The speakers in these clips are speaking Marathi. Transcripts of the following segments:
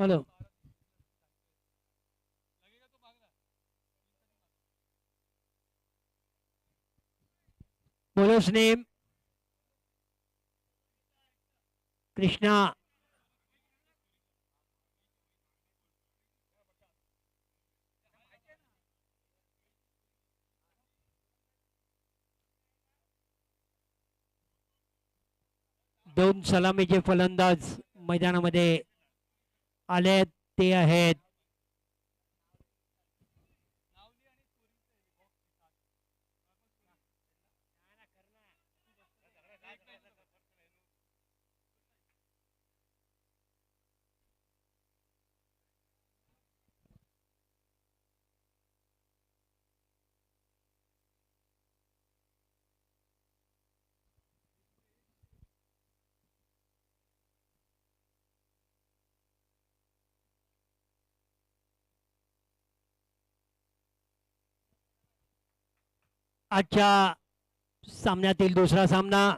हॅलो. बोलोस नेम कृष्णा. दोन सलामीचे फलंदाज मैदानामध्ये आले ते आहेत आजच्या सामन्यातील दुसरा सामना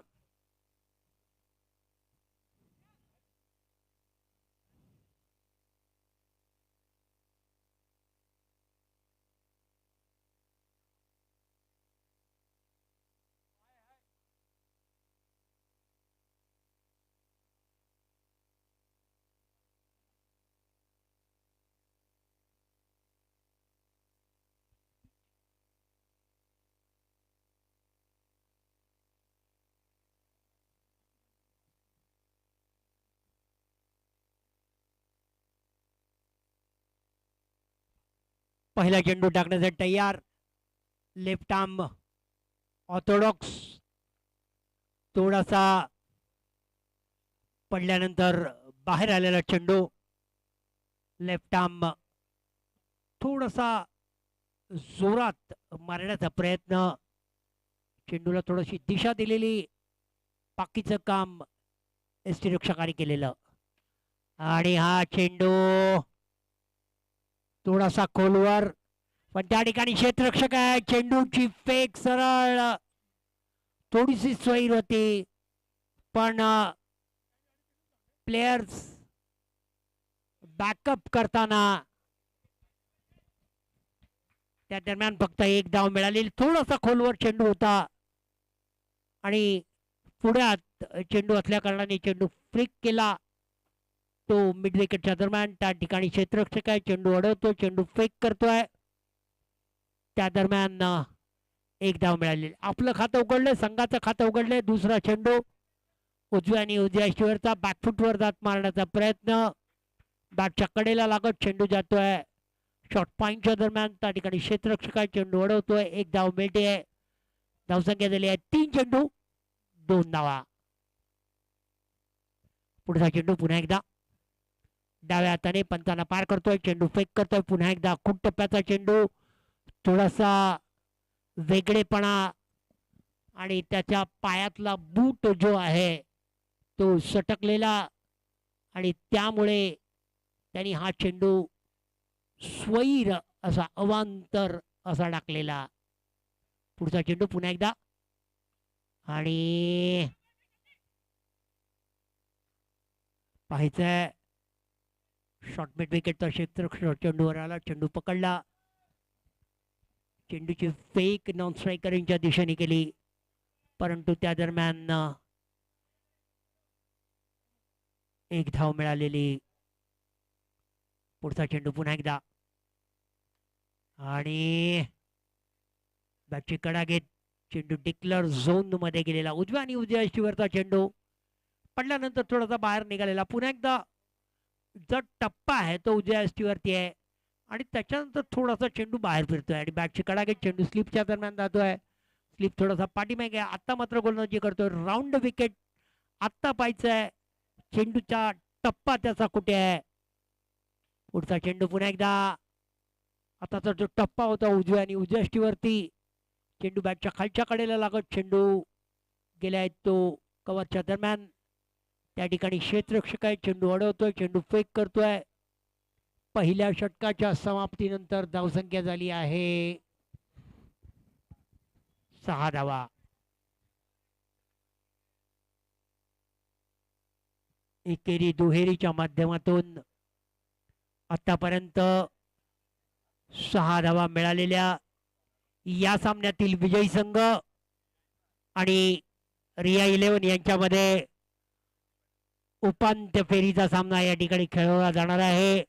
पहिला चेंडू टाकण्यासाठी तयार. लेफ्ट आर्म ऑर्थोडॉक्स थोडासा पडल्यानंतर बाहेर आलेला चेंडू. लेफ्ट आर्म थोडासा जोरात मारण्याचा प्रयत्न. चेंडूला थोडीशी दिशा दिलेली. बाकीचं काम एस टी रक्षकाने केलेलं. आणि हा चेंडू थोडासा खोलवर पण त्या ठिकाणी क्षेत्ररक्षक आहे. चेंडूची फेक सरळ थोडीशी स्वैर होती पण प्लेयर्स बॅकअप करताना त्या दरम्यान फक्त एक धाव मिळाली. थोडासा खोलवर चेंडू होता आणि पुढ्यात चेंडू असल्या कारणाने चेंडू फ्लिक केला. तो मिड विकेटच्या दरम्यान त्या ठिकाणी क्षेत्ररक्षक आहे. चेंडू अडवतो. चेंडू फेक करतोय. त्या दरम्यान एक धाव मिळाली. आपलं खातं उघडलंय. संघाचं खातं उघडलंय. दुसरा चेंडू उजव्या आणि उजव्या शिवरचा बॅकफुटवर जात मारण्याचा प्रयत्न. बॅटच्या कडेला लागत चेंडू जातोय शॉर्ट पॉईंटच्या दरम्यान. त्या ठिकाणी क्षेत्ररक्षक आहे. चेंडू अडवतोय. एक धाव मिळते. धावसंख्या झाली आहे 3 चेंडू 2 धावा. पुढचा चेंडू पुन्हा एकदा डाव्या हाताने पंचांना पार करतोय. चेंडू फेक करतोय. पुन्हा एकदा खूप टप्प्याचा चेंडू. थोडासा वेगळेपणा आणि त्याच्या पायातला बूट जो आहे तो सटकलेला आणि त्यामुळे त्यांनी हा चेंडू स्वैर असा अवांतर असा टाकलेला. पुढचा चेंडू पुन्हा एकदा आणि पाहायचंय शॉर्ट मिड विकेटचा क्षेत्र चेंडूवर आला. चेंडू पकडला. चेंडूची फेक नॉन स्ट्रायकरांच्या दिशेने केली परंतु त्या दरम्यान एक धाव मिळालेली. पुढचा चेंडू पुन्हा एकदा आणि बॅटची कडा घेत चेंडू डिक्लर झोन मध्ये गेलेला. उजव्या आणि उजव्या शिवरचा चेंडू पडल्यानंतर थोडासा बाहेर निघालेला. पुन्हा एकदा जो टप्पा आहे तो उजव्या एसटीवरती आहे आणि त्याच्यानंतर थोडासा चेंडू बाहेर फिरतोय आणि बॅटची कडा घेत चेंडू स्लिपच्या दरम्यान जातोय. स्लिप थोडासा पाठीमागे. आता मात्र गोलंदाजी करतोय. राऊंड विकेट आत्ता पाहायचंय चेंडूचा टप्पा त्याचा कुठे आहे. पुढचा चेंडू पुन्हा एकदा. आताचा जो टप्पा होता उजव्या आणि उजव्या एसटीवरती चेंडू बॅटच्या खालच्या कडेला लागत चेंडू गेलाय तो कव्हरच्या दरम्यान. त्या ठिकाणी क्षेत्ररक्षक आहे. चेंडू अडवतोय. चेंडू फेक करतोय. पहिल्या षटकाच्या समाप्तीनंतर धावसंख्या झाली आहे 6 धावा. एकेरी दुहेरीच्या माध्यमातून आतापर्यंत 6 धावा मिळालेल्या या सामन्यातील विजयी संघ आणि रिया 11 यांच्यामध्ये उपांत्य फेरीचा सामना या ठिकाणी खेळवला जाणार आहे,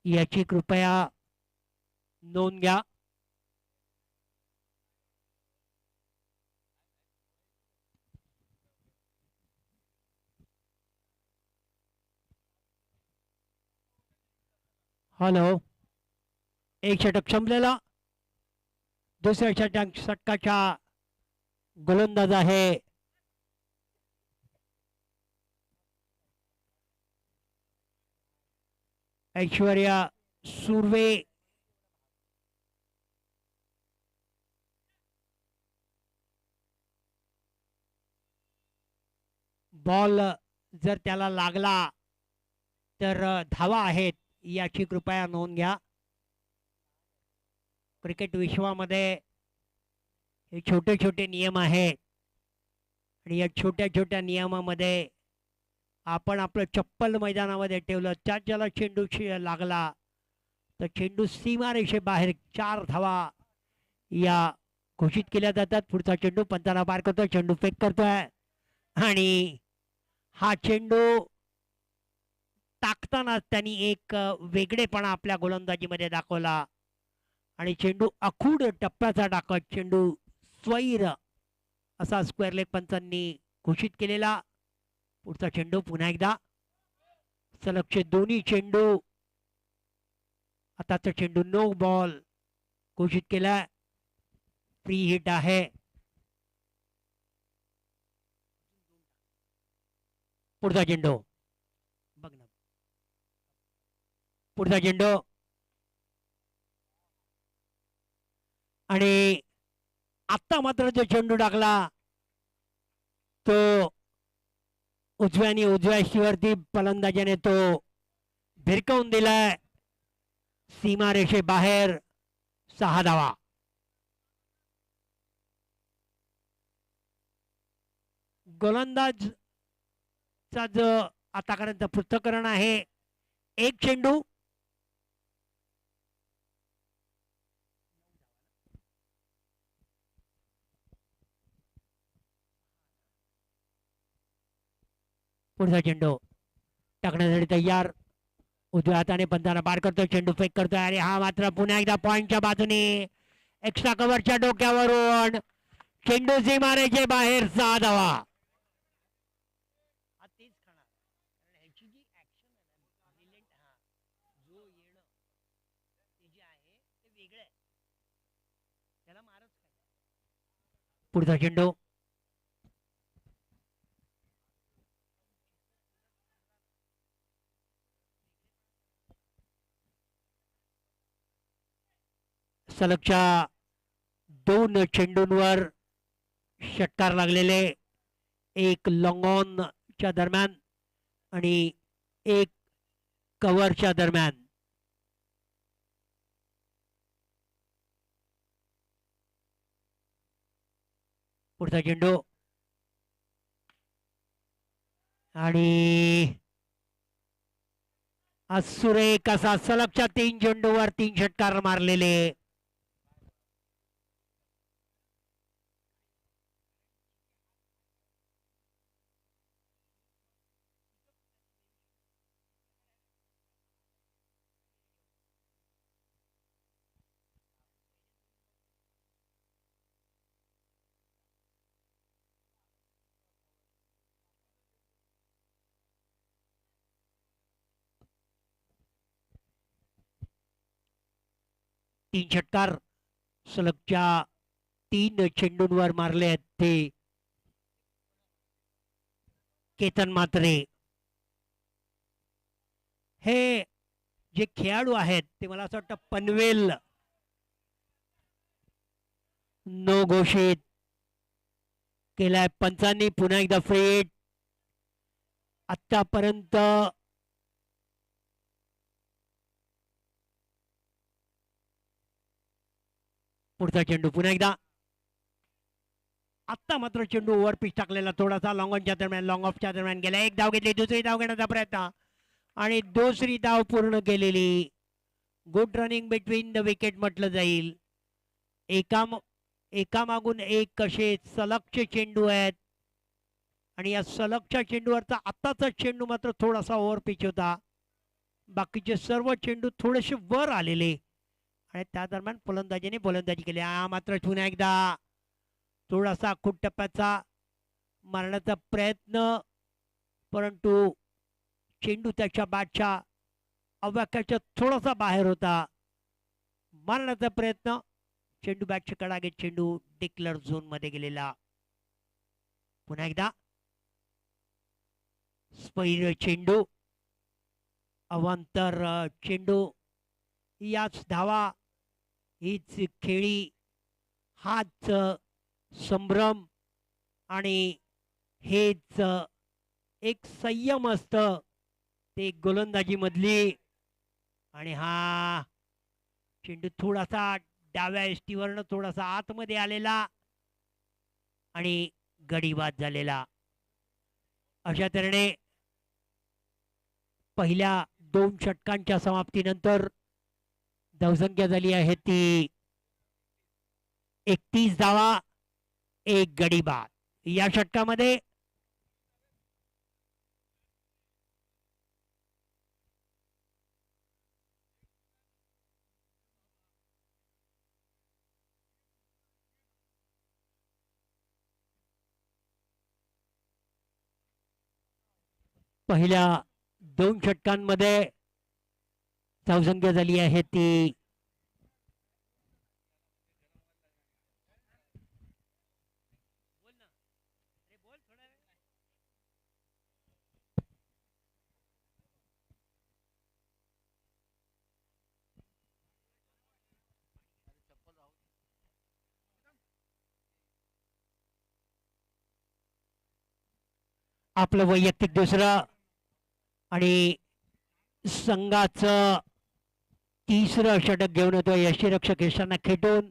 याची कृपया नोंद घ्या. हॅलो, एक षटक संपलेला. दुसऱ्या षटकाच्या गोलंदाज आहे ऐश्वर्या सुर्वे. बॉल जर त्याला लागला तर धावा आहेत, याची कृपया नोंद घ्या. क्रिकेट विश्वामध्ये हे छोटे छोटे नियम आहेत आणि या छोट्या छोट्या नियमामध्ये आपण आपलं चप्पल मैदानामध्ये ठेवलं, त्यात ज्याला चेंडू लागला तर चेंडू सीमारेषेबाहेर 4 धावा या घोषित केल्या जातात. पुढचा चेंडू पंचाला पार करतोय, चेंडू फेक करतोय आणि हा चेंडू टाकताना त्यांनी एक वेगळेपणा आपल्या गोलंदाजीमध्ये दाखवला आणि चेंडू आखूड टप्प्याचा टाकत चेंडू स्वैर असा स्क्वेअर लेग पंचांनी घोषित केलेला. पुढचा चेंडू पुन्हा एकदा सलगचे दोन्ही चेंडू. आताचा चेंडू नो बॉल घोषित केला, फ्री हिट आहे. पुढचा चेंडू बघ ना, पुढचा चेंडू आणि आता मात्र जो चेंडू टाकला तो उजव्या शिवरती फलंदाजाने तो भिरकावून दिलाय सीमारेषे बाहेर. 6 धावा. गोलंदाज चा जो आतापर्यंत पृथक्करण आहे, एक चेंडू पुढचा चेंडू टाकण्यासाठी तयार. उजव्या हाताने पंचाला पार करतोय, चेंडू फेक करतोय आणि हा मात्र पुन्हा एकदा पॉइंटच्या बाजूने एक्स्ट्रा कव्हरच्या डोक्यावरून चेंडू सीमारेषे बाहेर. 6 धावा. पुढचा चेंडू सलगच्या 2 चेंडूंवर षटकार लागलेले, एक लॉंग ऑन च्या दरम्यान आणि एक कव्हरच्या दरम्यान. पुढचा चेंडू आणि सुरेख असा सलगच्या 3 चेंडूवर 3 षटकार मारलेले. तीन षटकार सलगच्या 3 चेंडूंवर मारले आहेत ते केतन म्हात्रे. हे जे खेळाडू आहेत ते मला असं वाटतं पनवेल नो घोषित केलाय पंचांनी. पुन्हा एकदा फ्री हिट. आतापर्यंत पुढचा चेंडू पुन्हा एकदा. आता मात्र चेंडू ओव्हर पिच टाकलेला, थोडासा लॉंग ऑनच्या दरम्यान, लॉंग ऑफच्या दरम्यान गेला. एक धाव घेतली, दुसरी धाव घेण्याचा प्रयत्न आणि दुसरी धाव पूर्ण केलेली. Good running between the wicket म्हटलं जाईल. एकामागून एक कसे सलगचे चेंडू आहेत आणि या सलगच्या चेंडूवरचा आत्ताचा चेंडू मात्र थोडासा ओव्हर पिच होता. बाकीचे सर्व चेंडू थोडेसे वर आलेले आणि त्या दरम्यान फलंदाजी केली. हा मात्र पुन्हा एकदा थोडासा खूप टप्प्याचा मारण्याचा प्रयत्न, परंतु चेंडू त्याच्या बॅटच्या अवाक्याच्या थोडासा बाहेर होता. मारण्याचा प्रयत्न, चेंडू बॅटच्या कडागे, चेंडू डिक्लेअर झोन मध्ये गेलेला. पुन्हा एकदा स्पैर चेंडू, अवांतर चेंडू, याच धावा, हीच खेळी, हाच संभ्रम आणि हेच एक संयम असतं ते गोलंदाजी मधली. आणि हा चेंडू थोडासा डाव्या एष्टीवरनं थोडासा आतमध्ये आलेला आणि गडी बाद झालेला. अशा तऱ्हेने पहिल्या 2 षटकांच्या समाप्तीनंतर धावसंख्या झाली आहे ती 31 धावा, 1 गडी बाद. या षटकामध्ये पहिल्या 2 षटकांमध्ये धावसंख्या झाली आहे ती आपलं वैयक्तिक दुसरं आणि संघाचं तिसरं षटक घेऊन येतो यष्टीरक्षक यशांना खेटून.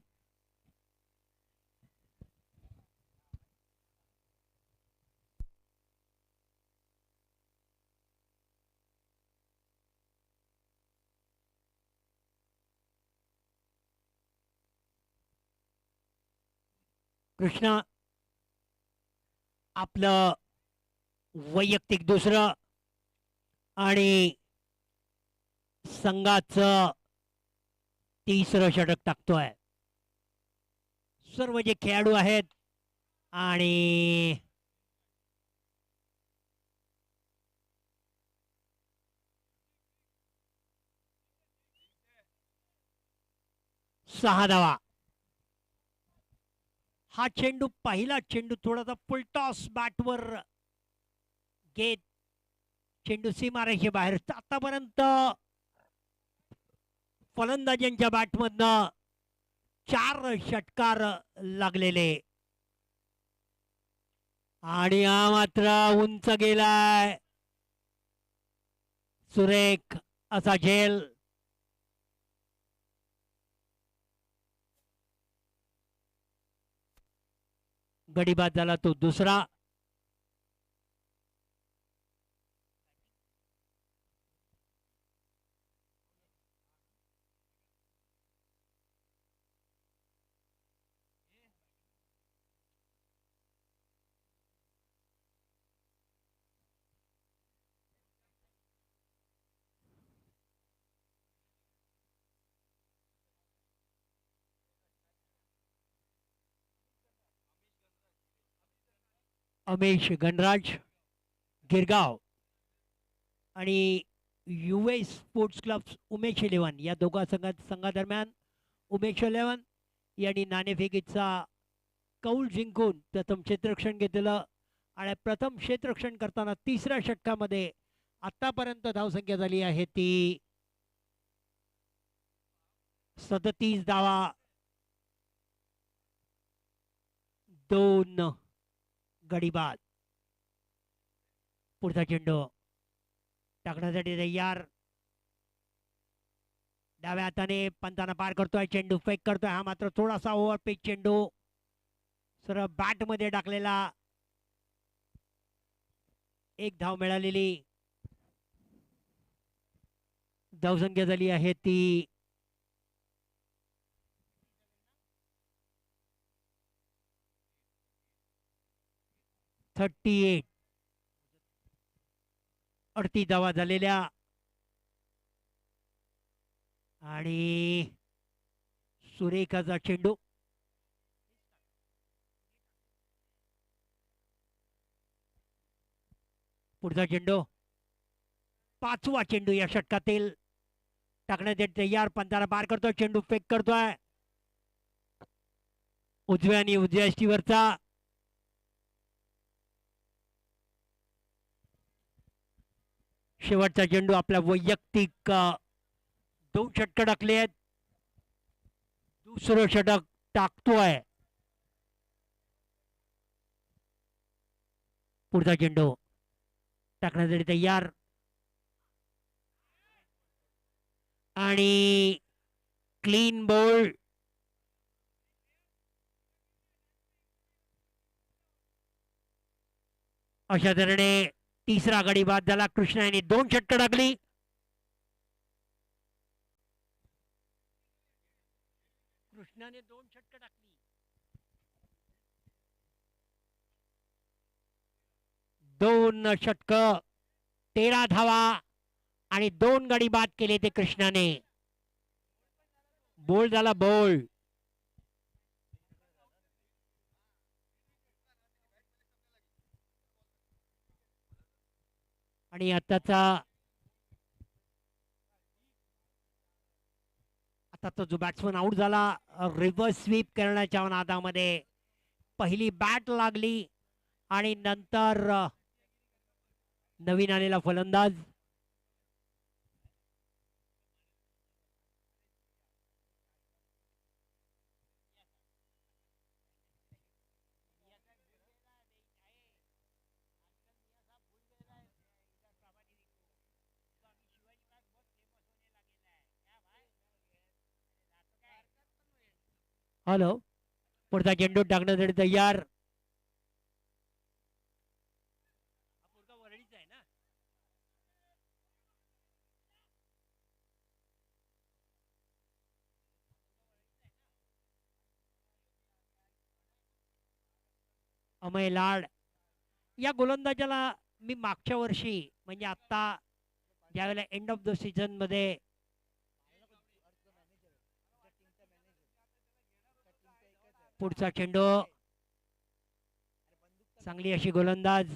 कृष्णा आपलं वैयक्तिक दुसरं आणि संघाचं तिसरं षटक टाकतोय. सर्व जे खेळाडू आहेत आणि सहा धावा. हा चेंडू, पहिला चेंडू थोडासा फुलटॉस बॅटवर घेत चेंडू सीमारेषे बाहेर. आतापर्यंत फलंदाजांच्या बॅटमधनं 4 षटकार लागलेले आणि हा मात्र उंच गेलाय. सुरेख असा झेल. गडी बाद झाला तो दुसरा. अमेश गणराज गिरगाव आणि युएस स्पोर्ट्स क्लब उमेश 11 या दोघा संघादरम्यान उमेश 11 यांनी नाणेफेकीचा कौल जिंकून प्रथम क्षेत्ररक्षण घेतलेलं आणि प्रथम क्षेत्ररक्षण करताना तिसऱ्या षटकामध्ये आतापर्यंत धावसंख्या झाली आहे ती 37 धावा, 2 गडी बाद. पुढचा चेंडू टाकण्यासाठी तयार. डाव्या हाताने पंताना पार करतोय, चेंडू फेक करतोय. हा मात्र थोडासा ओव्हर पिच चेंडू सरळ बॅट मध्ये टाकलेला. 1 धाव मिळालेली. धावसंख्या झाली आहे ती 38. 38 धावा झालेल्या आणि सुरेखाचा चेंडू पुढचा चेंडू 5वा चेंडू या षटकातील टाकण्यात तयार पंताला पार करतोय चेंडू फेक करतोय उजव्या आणि उजव्या यष्टीवरचा शेवटचा चेंडू आपल्या वैयक्तिक 2 षटक टाकले आहेत दुसरं षटक टाकतोय पुढचा चेंडू टाकण्यासाठी तयार आणि क्लीन बॉल अशा तऱ्हेने तिसरा गडी बाद झाला कृष्णा यांनी 2 षटकं टाकली कृष्णाने 2 षटकं टाकली 2 षटकं 13 धावा आणि 2 गडी बाद केले ते कृष्णाने बोल झाला बोल आणि आताचा जो बॅट्समन आउट झाला रिव्हर्स स्वीप करण्याच्या नादामध्ये पहिली बॅट लागली आणि नंतर नवीन आलेला फलंदाज हॅलो पुढचा चेंडू टाकण्यासाठी तयार अमय लाड या गोलंदाजाला मी मागच्या वर्षी म्हणजे आता ज्यावेळेला एंड ऑफ द सीझन मध्ये पुढचा चेंडू चांगली अशी गोलंदाज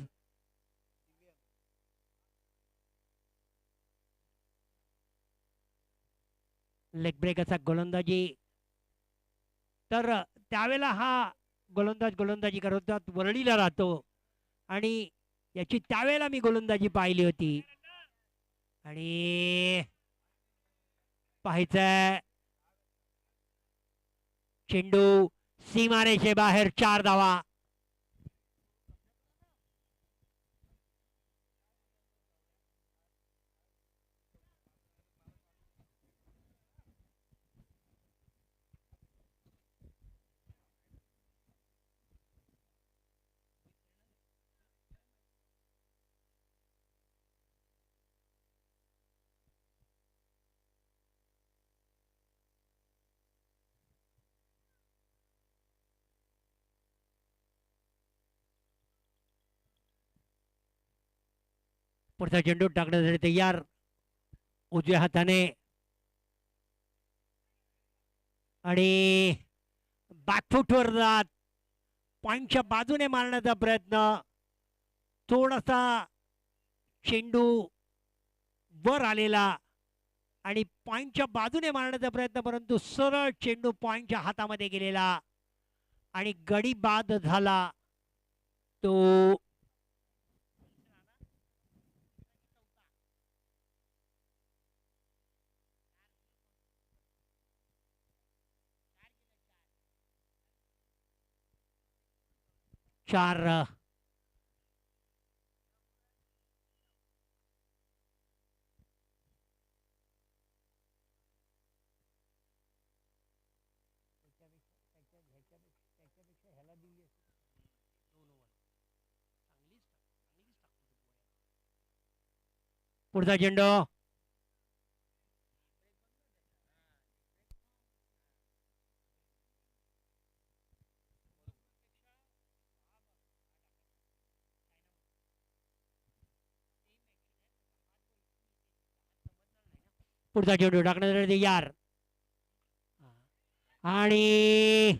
लेग ब्रेकचा गोलंदाजी तर त्यावेळेला हा गोलंदाजी करतात वरळीला राहतो आणि याची त्यावेळेला मी गोलंदाजी पाहिली होती आणि पाहायचंय चेंडू सीमारेषे बाहेर 4 धावा पुढचा चेंडू टाकण्यासाठी तयार उजव्या हाताने आणि बॅकफुटवर जात पॉइंटच्या बाजूने मारण्याचा प्रयत्न थोडासा चेंडू वर आलेला आणि पॉइंटच्या बाजूने मारण्याचा प्रयत्न परंतु सरळ चेंडू पॉइंटच्या हातामध्ये गेलेला आणि गडी बाद झाला तो चार पुढचा चेंडू पुढचा चेंडू टाकण्यासाठी यार आणि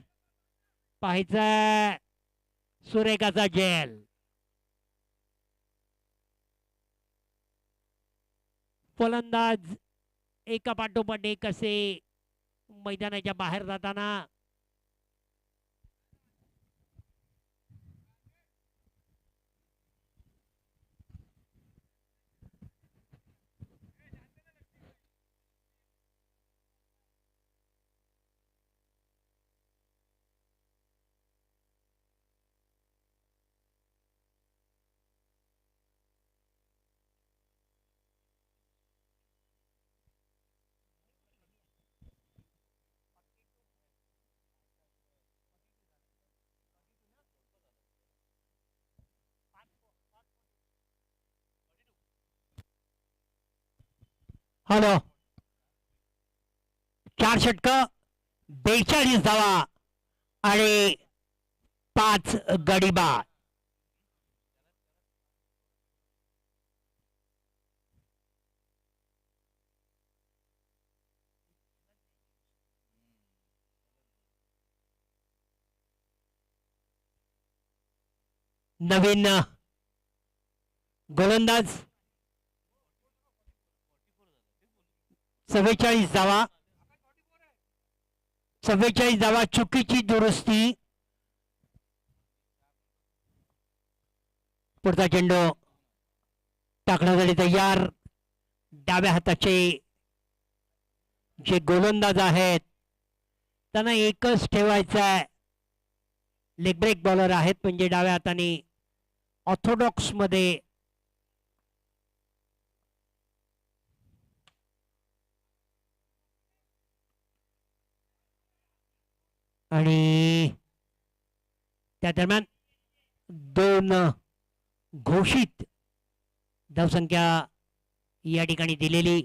पाहायचा सुरेखाचा जेल. फलंदाज एका पाठोपाठ एक असे मैदानाच्या बाहेर जाताना हॅलो 4 षटक 42 धावा आणि 5 गडी बाद. नवीन गोलंदाज 44 धावा. 44 धावा चुकीची दुरुस्ती. पुढचा चेंडू टाकण्यासाठी तयार. डाव्या हाताचे जे गोलंदाज आहेत त्यांना एकच ठेवायचा आहे. लेग ब्रेक बॉलर आहेत म्हणजे डाव्या हाताने ऑर्थोडॉक्स मध्ये आणि त्या दरम्यान 2 घोषित धावसंख्या या ठिकाणी दिलेली.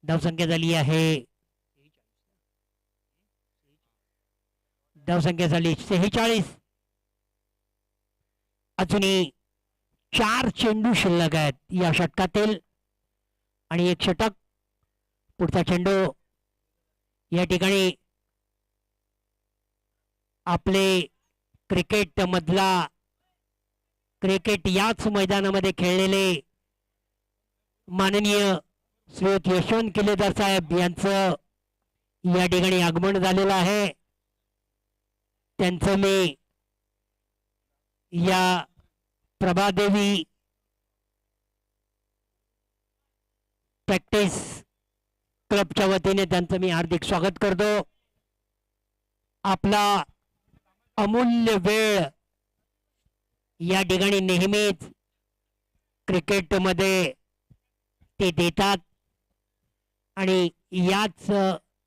धावसंख्या झाली आहे धावसंख्या झाली 46. अजूनही 4 चेंडू शिल्लक आहेत या षटकातील आणि एक षटक. पुढचा चेंडू या ठिकाणी आपले क्रिकेट याच मैदानामध्ये खेळलेले माननीय श्रीयुत यशवंत किल्लेदार साहेब यांचं या ठिकाणी आगमन झालेलं आहे. त्यांचं मी या प्रभादेवी प्रॅक्टिस क्लबच्या वतीने त्यांचं मी हार्दिक स्वागत करतो. आपला अमूल्य वेळ या ठिकाणी नेहमीच क्रिकेटमध्ये ते देतात आणि याच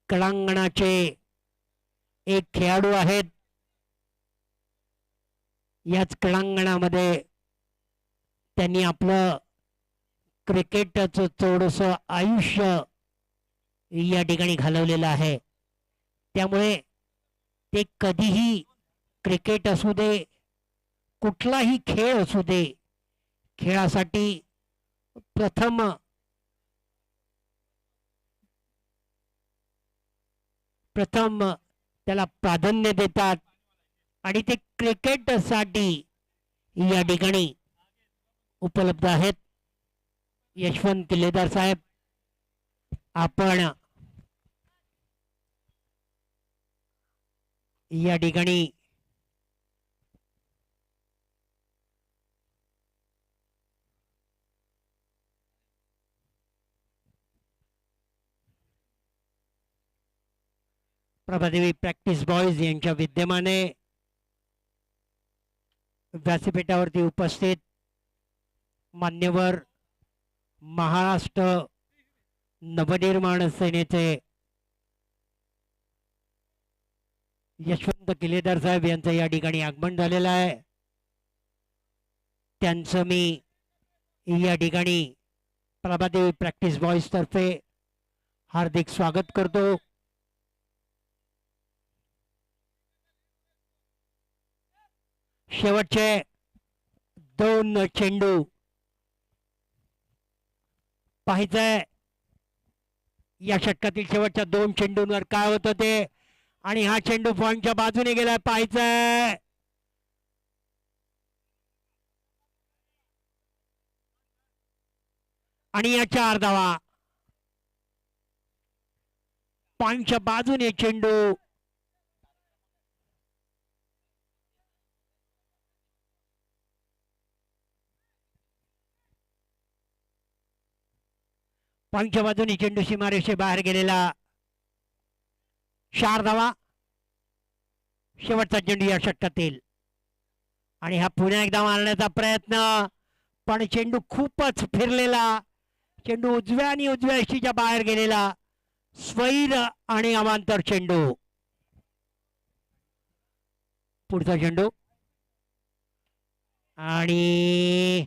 क्रीडांगणाचे एक खेळाडू आहेत. याच क्रीडांगणामध्ये त्यांनी आपलं क्रिकेटचं थोडंसं आयुष्य या ठिकाणी घालवलेलं आहे. त्यामुळे ते कधीही क्रिकेट असू दे कुठलाही खेळ असू दे खेळासाठी प्रथम त्याला प्राधान्य देतात आणि ते क्रिकेटसाठी या ठिकाणी उपलब्ध आहेत. यशवंत किल्लेदार साहेब आपण या ठिकाणी प्रभादेवी प्रॅक्टिस बॉयज यांच्या विद्यमाने व्यासपीठावरती उपस्थित मान्यवर महाराष्ट्र नवनिर्माण सेनेचे यशवंत किल्लेदार साहेब यांचं या ठिकाणी आगमन झालेलं आहे. त्यांचं मी या ठिकाणी प्रभादेवी प्रॅक्टिस बॉयज तर्फे हार्दिक स्वागत करतो. शेवटचे 2 चेंडू पाहायचंय या षटकातील शेवटच्या 2 चेंडूंवर काय होतं ते, आणि हा चेंडू पॉइंटच्या बाजूने गेलाय, पाहायचंय. आणि या 4 धावा, पॉइंटच्या बाजूने चेंडू. पॉइंटच्या बाजूने चेंडू सीमारेषे बाहेर गेलेला. 4 धावा, शेवटचा चेंडू या षटकातील. आणि हा पुन्हा एकदा मारण्याचा प्रयत्न, पण चेंडू खूपच फिरलेला. चेंडू उजव्या आणि उजव्या यष्टीच्या बाहेर गेलेला. स्वैर आणि अवांतर चेंडू. पुढचा चेंडू, आणि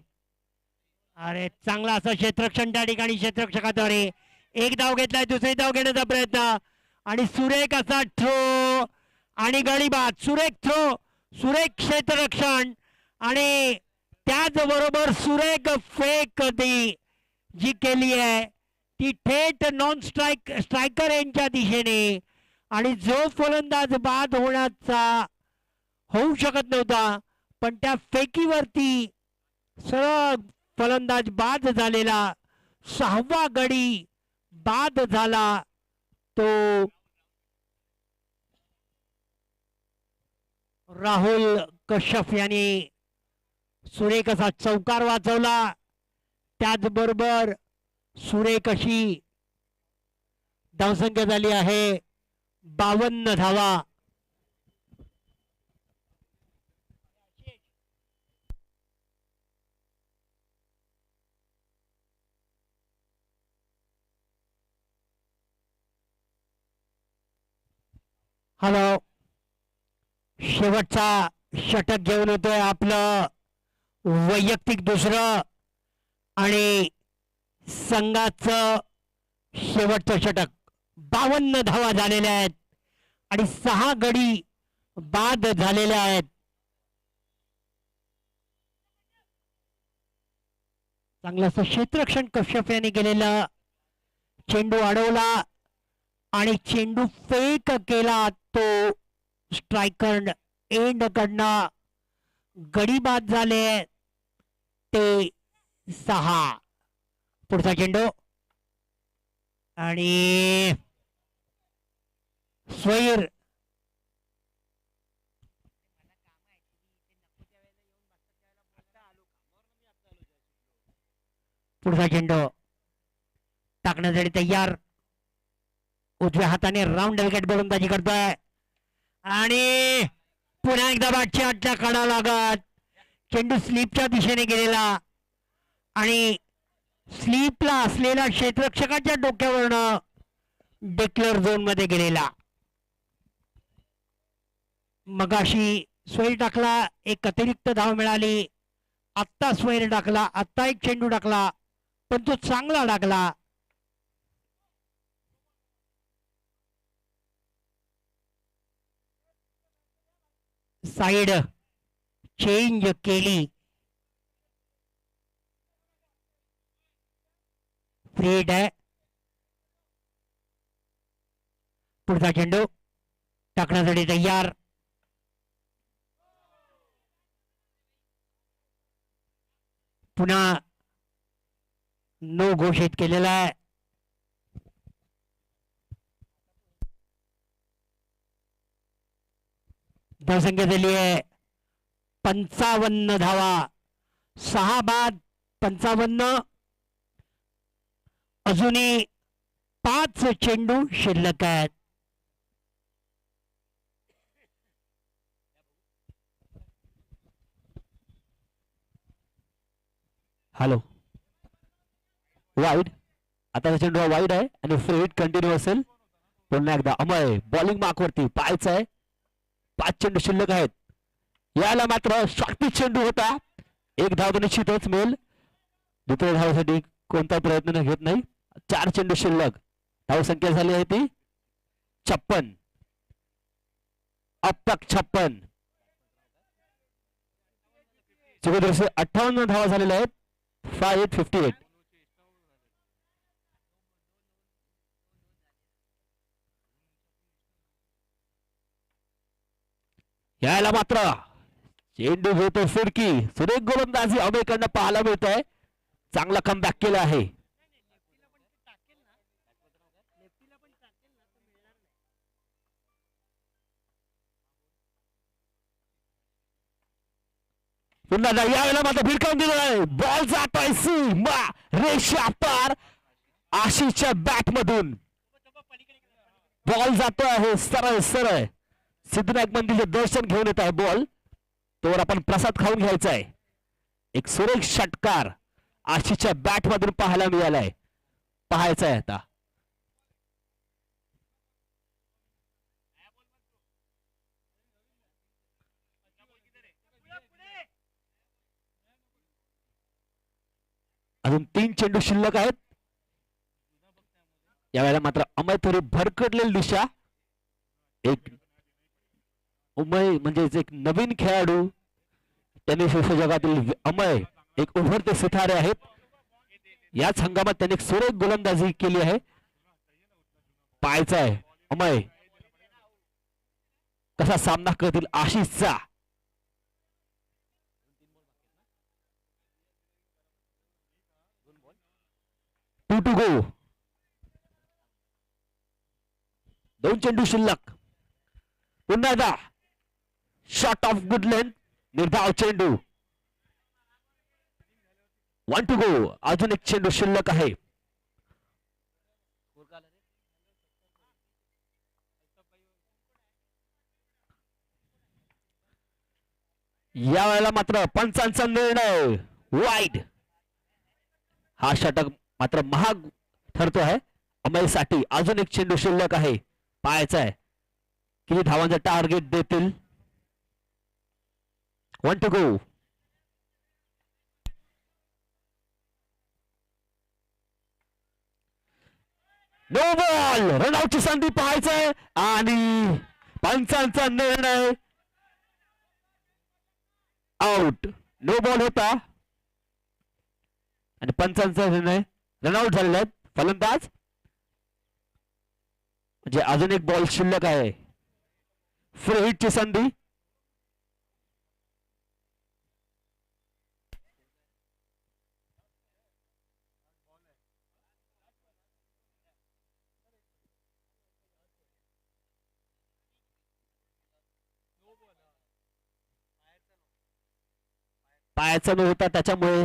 अरे चांगला असं क्षेत्ररक्षण त्या ठिकाणी क्षेत्ररक्षकाद्वारे. एक धाव घेतलाय, दुसरी धाव घेण्याचा प्रयत्न, आणि सुरेख असा थ्रो आणि गळीबाद. सुरेख थ्रो, सुरेख क्षेत्ररक्षण, आणि त्याचबरोबर सुरेख फेक ती जी केली आहे ती थेट नॉन स्ट्रायकर यांच्या दिशेने. आणि जो फलंदाज बाद होऊ शकत नव्हता, पण त्या फेकीवरती सरळ फलंदाज बाद झालेला. 6वा गडी बाद झाला तो राहुल कश्यप यांनी सुरेख असा चौकार वाचवला. त्याचबरोबर सुरेख अशी धावसंख्या झाली आहे 52 धावा. हॅलो, शेवटचा षटक घेऊन होतोय आपलं वैयक्तिक दुसरं, आणि संघाचं शेवटचं षटक. 52 धावा झालेल्या आहेत आणि 6 गडी बाद झालेल्या आहेत. चांगलं क्षेत्ररक्षण कश्यप यांनी केलेलं. चेंडू अडवला आणि चेंडू फेक केला तो स्ट्रायकर एंड कडनं. गडी बाद झाले ते 6. पुढचा चेंडू, आणि स्वैर. पुढचा चेंडू टाकण्यासाठी तयार. उजव्या हाताने राऊंड विकेट गोलंदाजी करतोय, आणि पुन्हा एकदा बॅटची आतल्या कडा लागत. चेंडू स्लीपच्या दिशेने गेलेला, आणि स्लीपला असलेल्या क्षेत्ररक्षकाच्या डोक्यावरनं डेक्लर झोन मध्ये गेलेला. मगाशी स्वैर टाकला, एक अतिरिक्त धाव मिळाली. आत्ता स्वैर टाकला, आत्ता एक चेंडू टाकला, पण तो चांगला टाकला. साइड चेंज केली. फ्रीड आहे. पुढचा चेंडू टाकण्यासाठी तयार. पुन्हा नो घोषित केलेला आहे. धावसंख्या झाली आहे 55 धावा. 6 बाद 55. अजूनही 5 चेंडू शिल्लक आहेत. Hello, wide. आता चेंडू वाईड आहे आणि फ्रेट कंटिन्यू असेल. पुन्हा एकदा अमय बॉलिंग मार्क वरती पाहायचं आहे. 5 चेंडू शिल्लक आहेत. याला मात्र शॉर्ट चेंडू होता. एक धाव तर निश्चितच मिळेल. दुसऱ्या धावासाठी कोणता प्रयत्न घेत नाही. 4 चेंडू शिल्लक. धावसंख्या झाली आहे ती 56. अब तक 56. 58 धावा झालेल्या आहेत. 58. यायला मात्र चेंडू घेतो फिरकी, सुरेख गोलंदाजी अमेरिकडनं पाहायला मिळत आहे. चांगला कमबॅक केला आहे. पुन्हा यावेळेला मात्र भिरकावून दिलेला आहे. बॉल जातोय सीमा रेषा पार. आशिषच्या बॅट मधून बॉल जातोय आहे सरळ सरळ. सिद्धनायक मंदिरचे दर्शन घेऊन येत आहे बॉल. तोवर आपण प्रसाद खाऊन घ्यायचा आहे. एक सुरेख षटकार आशिषच्या बॅट मधून पाहायला मिळालाय. पाहायचा आहे आता. अजून 3 चेंडू शिल्लक आहेत. यावेळेला मात्र अमय थोडी भरकटलेली दिशा. एक अमय म्हणजेच एक नवीन खेळाडू टेनिस विश्वजगातील अमय एक उभरते सितारे आहेत. याच हंगामात त्यांनी एक सुरेख गोलंदाजी केली आहे. पाहायचा आहे अमय कसा सामना करतील आशिषचा. 2 to go. 2 चेंडू शिल्लक. पुन्हा एकदा शॉट ऑफ गुड लेंथ. निर्धाव चेंडू. 1 to go. अजून एक चेंडू शिल्लक आहे. या वेळेला मात्र पंचांचा निर्णय वाईड. हा षटक मात्र महाग ठरतो आहे अमयसाठी. अजून एक चेंडू शिल्लक आहे. पाहायचा आहे किती धावांचा टार्गेट देतील. 1 to go. No ball. रनआउटची संधी पाहायचंय आणि पंचांचा निर्णय आउट. नो बॉल होता आणि पंचांचा निर्णय रनआउट झालेला आहे फलंदाज. म्हणजे अजून एक बॉल शिल्लक आहे. फ्री हिटची संधी. पायाचा न होता त्याच्यामुळे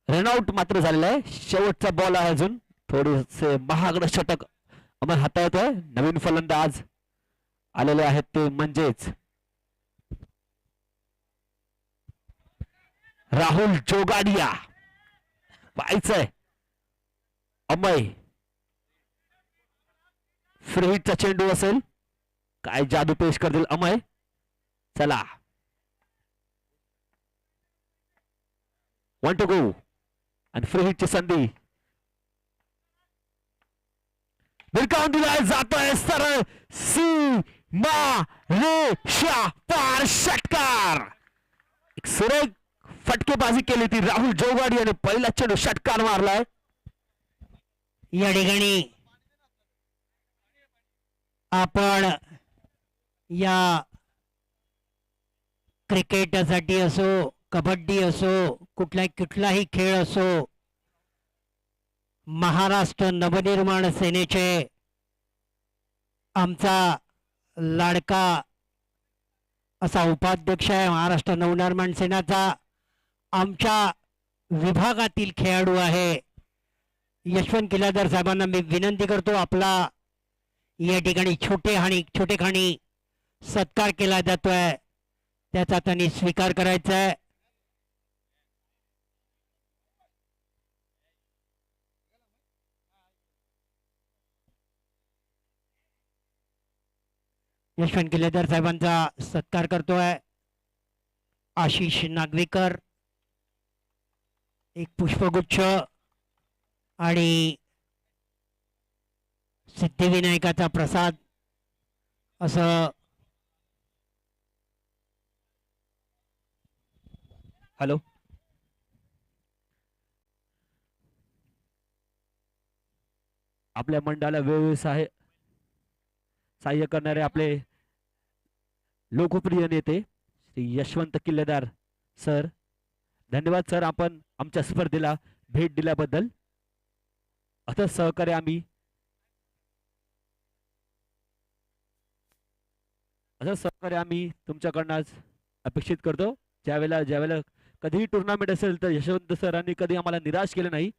रनआउट मात्र झालेला आहे. शेवटचा बॉल आहे अजून. थोडेसे महागड षटक अमर हाताळत आहे. नवीन फलंदाज आलेले आहेत ते म्हणजेच राहुल जोगाडिया. पाहायचंय अमय फ्री हिटचा चेंडू असेल. काय जादू पेश करतील अमय. चला 1 to go. आणि फ्री हिटची संधी. भिरकावून दिलाय. जातोय सरळ सीमा रेषा पार. षटकार. एक सुरेख फटकेबाजी केली ती राहुल जोगाडी आणि पहिला चेंडू षटकार मारलाय. या ठिकाणी आपण या क्रिकेटसाठी असो कबड्डी असो कुठलाही खेळ असो महाराष्ट्र नवनिर्माण सेनेचे आमचा लाडका असा उपाध्यक्ष आहे. महाराष्ट्र नवनिर्माण सेनेचा आमच्या विभागातील खेळाडू आहे यशवंत किल्लादार साहेबांना मी विनंती करतो आपला या ठिकाणी छोटे खाणी सत्कार केला जातोय त्याचा त्यांनी स्वीकार करायचा आहे. यशवंत किल्लेदार साहेबांचा सत्कार करतोय आशिष नागवेकर. एक पुष्पगुच्छ आणि सिद्धिविनायकाचा प्रसाद असं. हॅलो आपल्या मंडळाला वेळोवेळी सहाय्य करणारे आपले लोकप्रिय नेते श्री यशवंत किल्लेदार सर, धन्यवाद सर, आपण आमच्या स्पर्धेला भेट दिल्याबद्दल. असं सहकार्य आम्ही तुमच्याकडनं अपेक्षित करतो. ज्यावेळेला कधीही टुर्नामेंट असेल तर यशवंत सरांनी कधी आम्हाला निराश केलं नाही.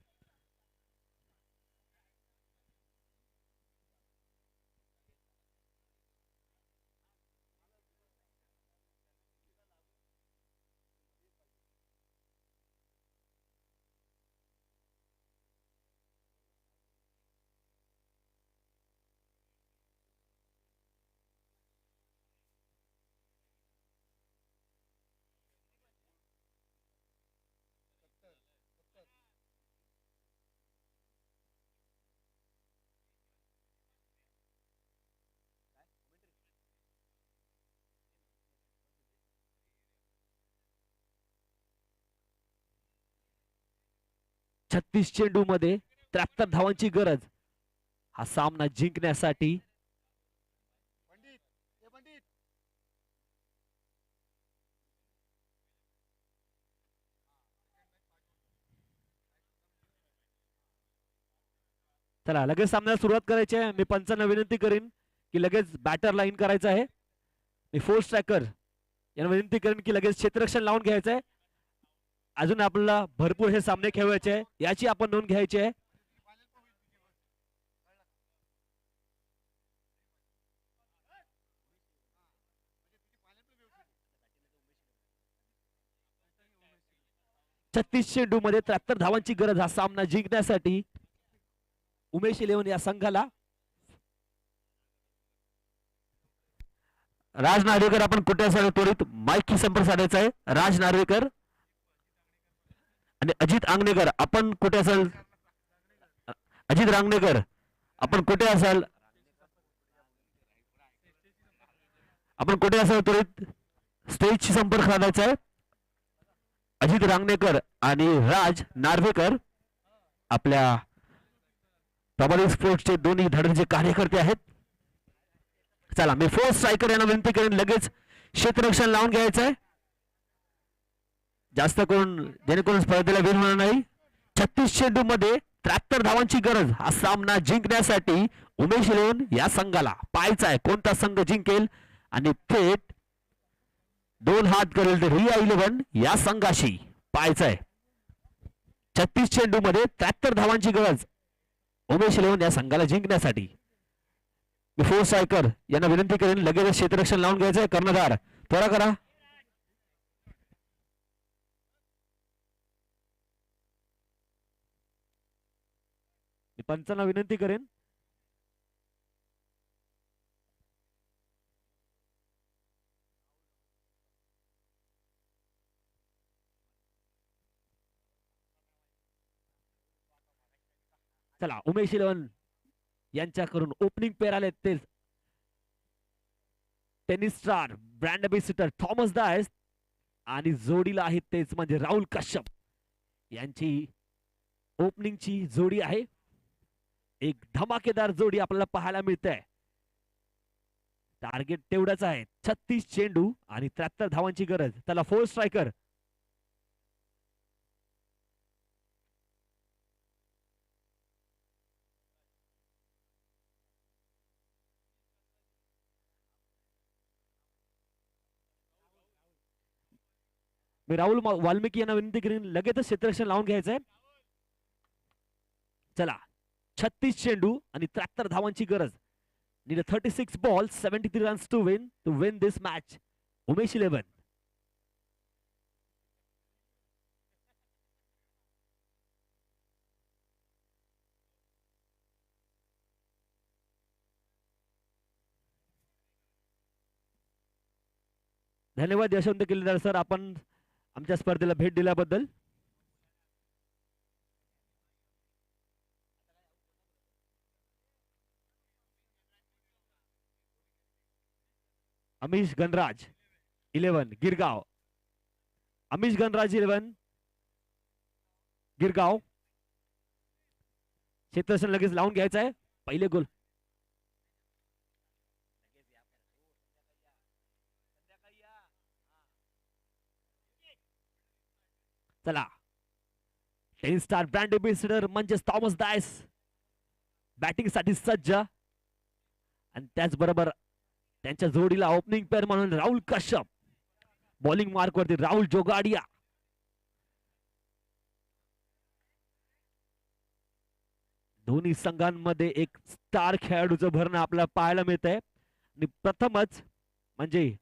छत्तीस चेंडू मध्ये 73 धावांची गरज हा सामना जिंकण्यासाठी. चला लगेच सामन्याला सुरुवात करायची आहे. मी पंचांना विनंती करीन की लगेच बॅटर लाईन करायचं आहे. मी फोर स्ट्रायकर यांना विनंती करेन की लगेच क्षेत्ररक्षण लावून घ्यायचं आहे. अजून आपल्याला भरपूर हे सामने खेळवायचे आहे, याची आपण नोंद घ्यायची आहे. छत्तीस चेंडू मध्ये 73 धावांची गरज हा सामना जिंकण्यासाठी उमेश इलेव्हन या संघाला. राज नार्वेकर आपण कुठे असाल त्वरित माईकशी संपर्क साधायचा आहे. राज नार्वेकर आणि अजित आंगणेकर आपण कुठे असाल. अजित रांगणेकर आपण कुठे असाल. आपण कुठे असाल त्वरित स्टेजशी संपर्क साधायचा आहे. अजित रांगणेकर आणि राज नार्वेकर आपल्या प्रबलित स्पोर्ट्सचे दोन्ही धडकचे कार्यकर्ते आहेत. चला मी फोर स्ट्रायकर यांना विनंती करेन लगेच क्षेत्ररक्षण लावून घ्यायचं आहे, जास्त करून जेणेकरून स्पर्धेला वेळ होणार नाही. 36 चेंडू मध्ये 73 धावांची गरज हा सामना जिंकण्यासाठी उमेश इलेव्हन या संघाला. पाहायचा आहे कोणता संघ जिंकेल आणि थेट 2 हात करेल तर रिया इलेव्हन या संघाशी. पाहायचा आहे 36 चेंडू मध्ये 73 धावांची गरज उमेश इलेव्हन या संघाला जिंकण्यासाठी. मी फोर स्ट्रायकर यांना विनंती करेन लगेच क्षेत्ररक्षण लावून घ्यायचंय. कर्णधार त्वरा करा. मी पंचांना विनंती करेन चला उमेश इलेव्हन यांच्याकडून ओपनिंग पेअर आले ते tennis star brand ambassador Thomas Dias आणि जोडीला आहेत तेच म्हणजे राहुल कश्यप यांची ओपनिंगची जोडी आहे. एक धमाकेदार जोडी आपल्याला पाहायला मिळते. टार्गेट तेवढंच आहे 36 चेंडू आणि 73 धावांची गरज. त्याला फोर स्ट्रायकर मी राहुल वाल्मिकी यांना विनंती करीन लगेच क्षेत्ररक्षण लावून घ्यायचंय. चला 36 चेंडू आणि 73 धावांची गरज. Need 36 balls 73 runs to win this match. Umesh eleven धन्यवाद यशवंत किल्लेदार सर, आपण आमच्या स्पर्धेला भेट दिल्याबद्दल. अमिश गणराज 11 गिरगाव. अमिश गणराज 11 गिरगाव क्षेत्ररक्षण लगेच लावून घ्यायचं आहे. पहिले गोल चला, टेनिस स्टार ब्रँड एम्बेसिडर म्हणजेच थॉमस डायस बॅटिंग साठी सज्ज, आणि त्याचबरोबर त्यांच्या जोडीला ओपनिंग पेअर म्हणून राहुल कश्यप, बॉलिंग मार्क वरती राहुल जोगाडिया. दोन्ही संघांमध्ये एक स्टार खेळाडूचं भरणं आपल्याला पाहायला मिळत आहे. आणि प्रथमच म्हणजे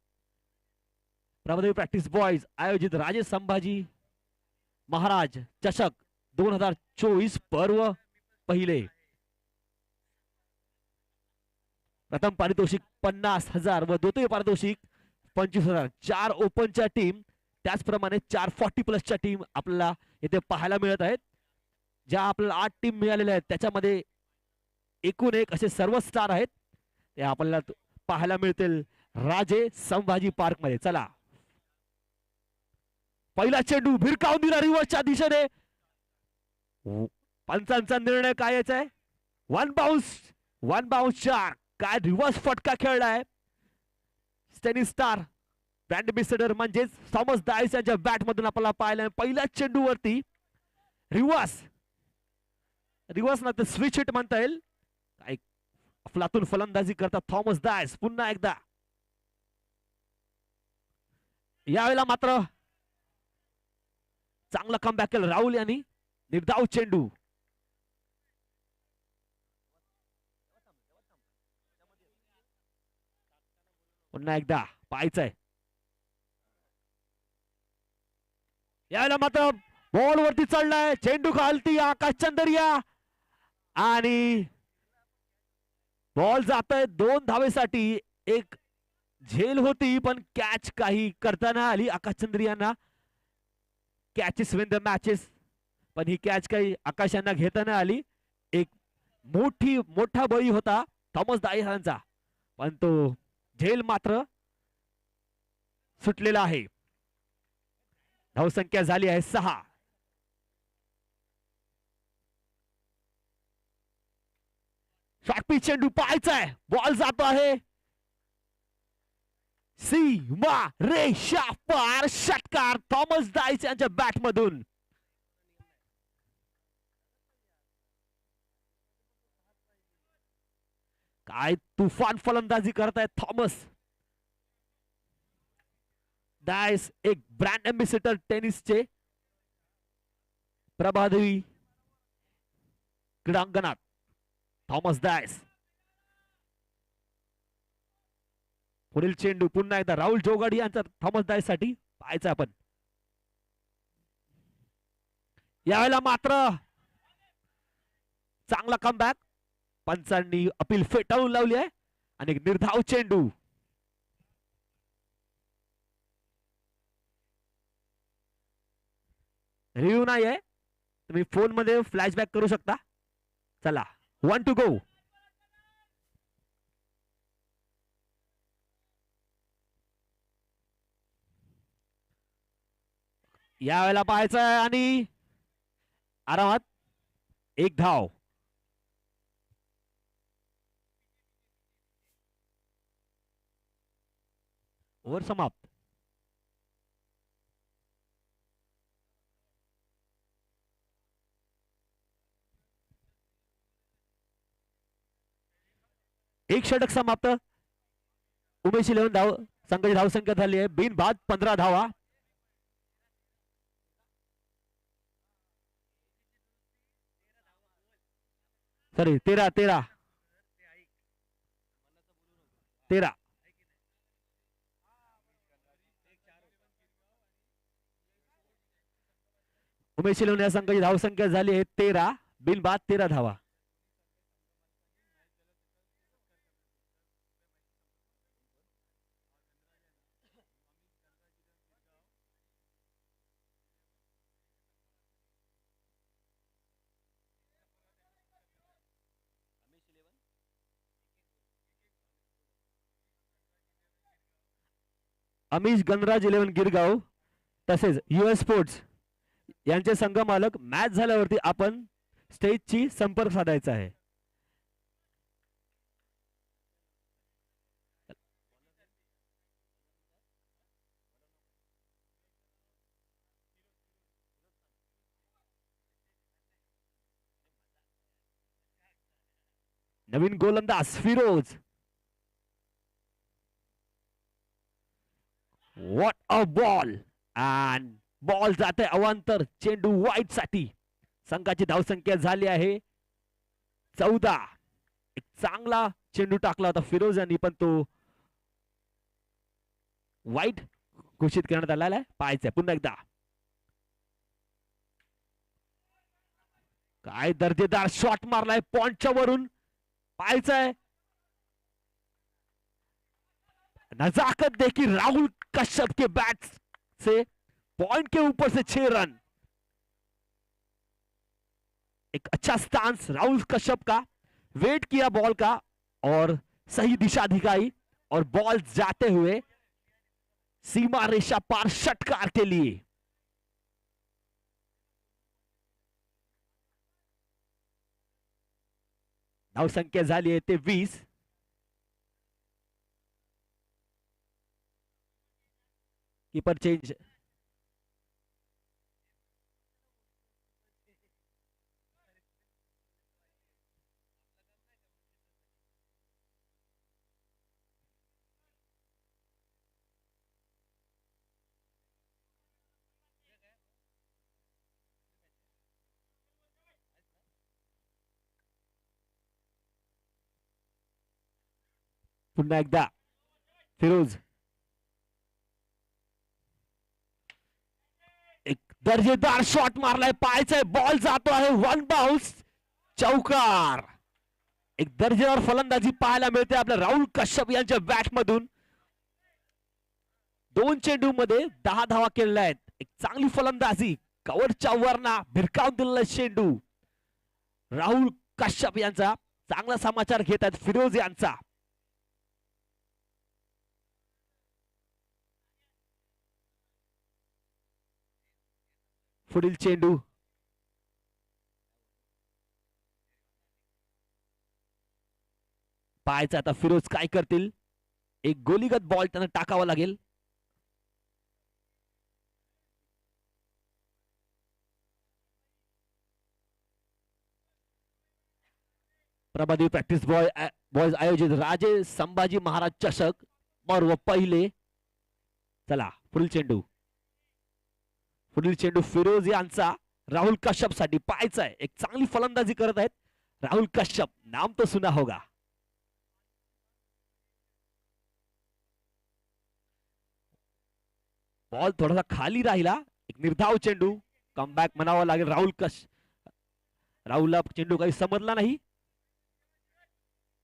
प्रभादेवी प्रॅक्टिस बॉयज आयोजित राजे संभाजी महाराज चषक 2024 पर्व पहिले. प्रथम पारितोषिक 50,000 व द्वितीय पारितोषिक 25,000. 4 ओपनच्या टीम, त्याचप्रमाणे 4 40+ टीम आपल्याला इथे पाहायला मिळत आहेत. ज्या आपल्याला 8 टीम मिळालेल्या आहेत त्याच्यामध्ये एकूण एक असे सर्व स्टार आहेत, ते आपल्याला पाहायला मिळतील राजे संभाजी पार्क मध्ये. चला, पहिला चेंडू भिरकावून दिला रिव्हर्सच्या दिशेने. पंचांचा निर्णय काय याचा आहे? One bounce 4. काय रिव्हर्स फटका खेळलाय टेनिस स्टार ब्रँड एम्बेसिडर म्हणजेच थॉमस डायस यांच्या बॅट मधून आपल्याला पाहिलं. पहिल्या चेंडू वरती रिव्हर्स ना तर स्विच हिट म्हणता येईल. काय अफलातून फलंदाजी करतात थॉमस डायस पुन्हा एकदा. यावेळेला मात्र चांगला कमबॅक केलं राहुल यांनी. निर्धाव चेंडू. पुन्हा एकदा पाहायचंय. यावेळेला मात्र बॉल वरती चढलाय, चेंडू खालती आकाश चंदरिया, आणि बॉल जातोय 2 धावेसाठी. एक झेल होती पण कॅच काही करताना आली आकाश चंद्रियांना. कॅचेस विन द मॅचेस, पण ही कॅच काही आकाश यांना घेताना आली. एक मोठा बळी होता थॉमस डायस यांचा, पण तो झेल मात्र सुटलेला आहे. धावसंख्या झाली आहे 6. शॉर्ट चेंडू पाहायचा आहे, बॉल जातो आहे सीमा रेषा पार. षटकार थॉमस डायस यांच्या बॅट मधून. काय तुफान फलंदाजी करतायत थॉमस डायस, एक ब्रँड एम्बेसिडर टेनिसचे प्रभादेवी क्रीडांगणात. Thomas Dias. पुढील चेंडू पुन्हा एकदा राहुल जोगाडी यांचा थॉमस डायस साठी पाहायचा आपण. यावेळेला मात्र चांगला कमबॅक, पंचांनी अपील फेटाळून लावली आहे, आणि एक निर्धाव चेंडू. रिव्ह्यू नाही आहे, तुम्ही फोन मध्ये फ्लॅशबॅक करू शकता. चला, 1 to go. यावेळेला पाहायचं आहे, आणि आरामात 1 धाव. ओव्हर समाप्त. एक षटक समाप्त. उमेश 11 धाव संघाची धावसंख्या झाली आहे बिनबाद 15 धावा. सॉरी 13. उमेश 11 या संघाची धावसंख्या झाली आहे 13, बिनबाद 13 धावा. अमिश गणराज 11 गिरगाव तसेच US स्पोर्ट्स यांचे संघ मालक मॅच झाल्यावरती आपण स्टेजची संपर्क साधायचा आहे. नवीन गोलंदाज Firoz. What a ball. And ball जाते अवांतर. चेंडू वाईट साठी. संघाची धावसंख्या झाली आहे 14. एक चांगला चेंडू टाकला होता फिरोज यांनी, पण तो वाईट घोषित करण्यात आलेला आहे. पाहायचंय पुन्हा एकदा. काय दर्जेदार शॉट मारलाय पॉइंटच्या वरून. पाहायचंय. नजाकत देखी राहुल कश्यप के बैट से पॉइंट के ऊपर से 6 रन. एक अच्छा स्टांस राहुल कश्यप का. वेट किया बॉल का और सही दिशा दिखाई और बॉल जाते हुए सीमा रेषा पार षटकार के लिए. धावसंख्या झाली आहे 23. Keeper change. पुन्हा एकदा फिरोज. एक दर्जेदार शॉट मारलाय. पाहायचंय बॉल जातो आहे. 1 बाउन्स. चौकार. एक दर्जेदार फलंदाजी पाहायला मिळते आपल्या राहुल कश्यप यांच्या बॅट मधून. 2 चेंडू मध्ये 10 धावा केलेल्या आहेत. एक चांगली फलंदाजी. कव्हरच्या वरना भिरकावून दिलेला चेंडू. राहुल कश्यप यांचा चांगला समाचार घेत आहेत फिरोज यांचा. पुढील चेंडू. पाहायचं आता फिरोज काय करतील. एक गोलीगत बॉल त्यांना टाकावा लागेल. प्रभादेवी प्रॅक्टिस बॉयज आयोजित राजे संभाजी महाराज चषक पर्व पहिले. चला पुढील चेंडू. पुढील चेंडू फिरोज यांचा राहुल कश्यप साठी. पाहायचा आहे. एक चांगली फलंदाजी करत आहेत राहुल कश्यप. नाम तो सुना होगा. बॉल थोडासा खाली राहिला. एक निर्धाव चेंडू. कमबॅक म्हणावा लागेल राहुलला चेंडू काही समजला नाही.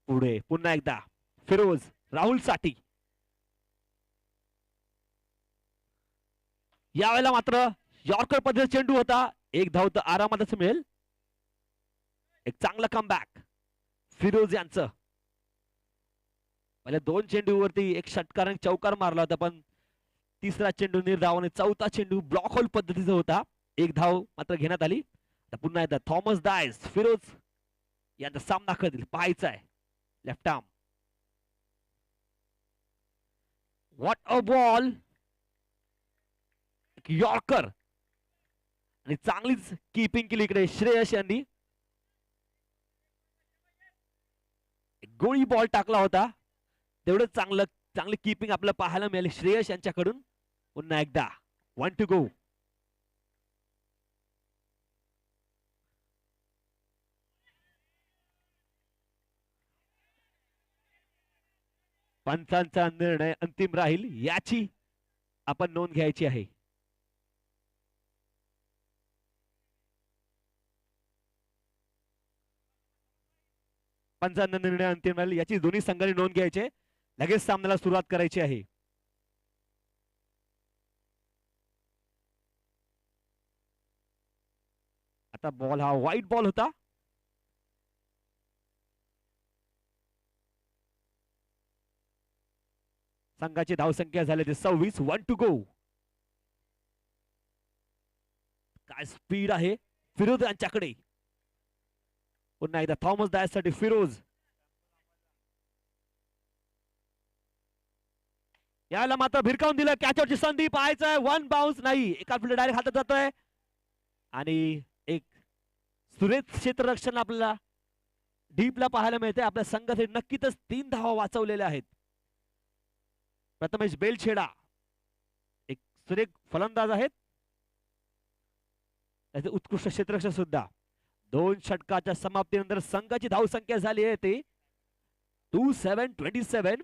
पुढे पुन्हा एकदा फिरोज राहुल साठी. यावेळेला मात्र यॉर्कर पद्धतीचा चेंडू होता. एक धाव तर आरामातच मिळेल. एक चांगला कमबॅक फिरोज यांचं. पहिल्या 2 चेंडूवरती एक षटकार चौकार मारला होता, पण तिसरा चेंडू निर्धाव आणि चौथा चेंडू ब्लॉक होल पद्धतीचा होता. एक धाव मात्र घेण्यात आली. पुन्हा एकदा थॉमस डायस फिरोज यांचा सामना करतील. पाहायचा आहे. Left arm. What a ball. Yorker आणि चांगलीच कीपिंग केली इकडे श्रेयस यांनी. गोळी बॉल टाकला होता. तेवढंच चांगली कीपिंग आपल्याला पाहायला मिळाली श्रेयस यांच्याकडून. पुन्हा एकदा 1 to go. पंचांचा निर्णय अंतिम राहील याची आपण नोंद घ्यायची आहे. पंचांचा निर्णय अंतिम राहील याची दोन्ही संघांनी नोंद घ्यायची. लगेच सामन्याला सुरुवात करायची आहे. आता बॉल हा व्हाईट बॉल होता. संघाची धावसंख्या झाली 26. 1 to go. काय स्पीड आहे फिरोज यांच्याकडे. पुन्हा एकदा थॉमस डायस साठी फिरोज. याला मात्र भिरकावून दिलं. कॅचवरची संधी. पाहायचंय 1 बाउन्स नाही. एका फिल्डर डायरेक्ट हातात जातोय आणि एक सुरेख क्षेत्ररक्षण आपल्याला डीपला पाहायला मिळते. आपल्या संघाचे नक्कीच 3 धावा वाचवलेल्या आहेत. प्रथमेश बेलछेडा एक सुरेख फलंदाज आहेत. त्याचे उत्कृष्ट क्षेत्ररक्षक सुद्धा. 2 षटकाच्या समाप्तीनंतर संघाची धावसंख्या झाली आहे ती 27